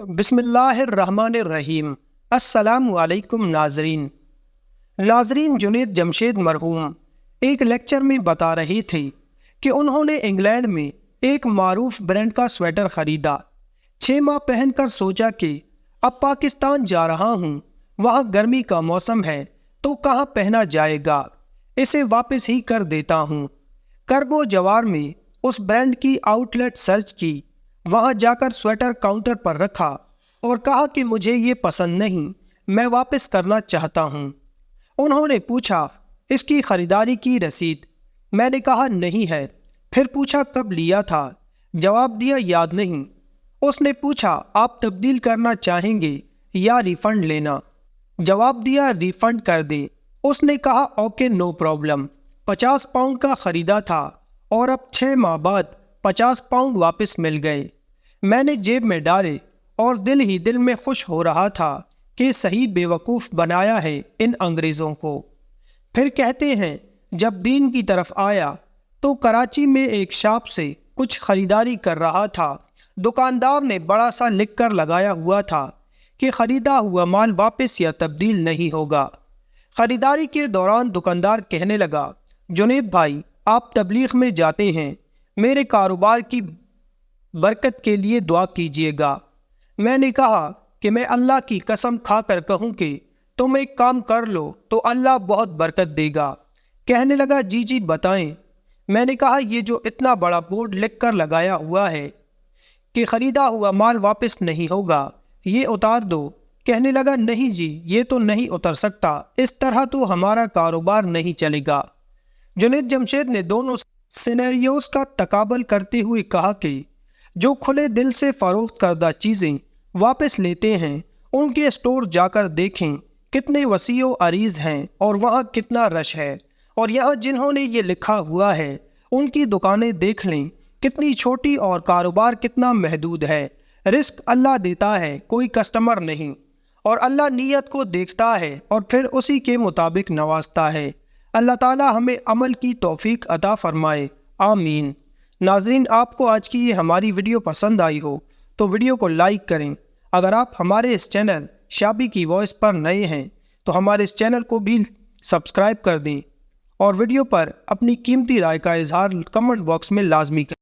बिस्मिल्लाहिर्रहमानिर्रहीम। अस्सलामु अलैकुम नाजरीन। जुनैद जमशेद मरहूम एक लेक्चर में बता रहे थे कि उन्होंने इंग्लैंड में एक मारूफ ब्रांड का स्वेटर ख़रीदा। 6 माह पहनकर सोचा कि अब पाकिस्तान जा रहा हूँ, वहाँ गर्मी का मौसम है तो कहाँ पहना जाएगा, इसे वापस ही कर देता हूँ। करबो जवार में उस ब्रांड की आउटलेट सर्च की, वहाँ जाकर स्वेटर काउंटर पर रखा और कहा कि मुझे ये पसंद नहीं, मैं वापस करना चाहता हूँ। उन्होंने पूछा इसकी ख़रीदारी की रसीद, मैंने कहा नहीं है। फिर पूछा कब लिया था, जवाब दिया याद नहीं। उसने पूछा आप तब्दील करना चाहेंगे या रिफ़ंड लेना, जवाब दिया रिफ़ंड कर दें। उसने कहा ओके नो प्रॉब्लम। 50 पाउंड का ख़रीदा था और अब 6 माह बाद 50 पाउंड वापस मिल गए। मैंने जेब में डाले और दिल ही दिल में खुश हो रहा था कि सही बेवकूफ़ बनाया है इन अंग्रेज़ों को। फिर कहते हैं जब दीन की तरफ आया तो कराची में एक शॉप से कुछ ख़रीदारी कर रहा था। दुकानदार ने बड़ा सा लिख कर लगाया हुआ था कि ख़रीदा हुआ माल वापस या तब्दील नहीं होगा। ख़रीदारी के दौरान दुकानदार कहने लगा जुनैद भाई आप तबलीग में जाते हैं, मेरे कारोबार की बरकत के लिए दुआ कीजिएगा। मैंने कहा कि मैं अल्लाह की कसम खाकर कहूँ कि तुम एक काम कर लो तो अल्लाह बहुत बरकत देगा। कहने लगा जी बताएं। मैंने कहा ये जो इतना बड़ा बोर्ड लिख कर लगाया हुआ है कि ख़रीदा हुआ माल वापस नहीं होगा, ये उतार दो। कहने लगा नहीं जी ये तो नहीं उतर सकता, इस तरह तो हमारा कारोबार नहीं चलेगा। जुनैद जमशेद ने दोनों सिनेरियोस का तकाबल करते हुए कहा कि जो खुले दिल से फ़रोख्त करदा चीज़ें वापस लेते हैं, उनके स्टोर जाकर देखें कितने वसीओ अरीज़ हैं और वहाँ कितना रश है, और यहाँ जिन्होंने ये लिखा हुआ है उनकी दुकानें देख लें कितनी छोटी और कारोबार कितना महदूद है। रिस्क अल्लाह देता है, कोई कस्टमर नहीं, और अल्लाह नीयत को देखता है और फिर उसी के मुताबिक नवाजता है। अल्लाह ताला हमें अमल की तौफीक अता फरमाए, आमीन। नाज़रीन, आपको आज की ये हमारी वीडियो पसंद आई हो तो वीडियो को लाइक करें। अगर आप हमारे इस चैनल शाबी की वॉइस पर नए हैं तो हमारे इस चैनल को भी सब्सक्राइब कर दें और वीडियो पर अपनी कीमती राय का इजहार कमेंट बॉक्स में लाजमी करें।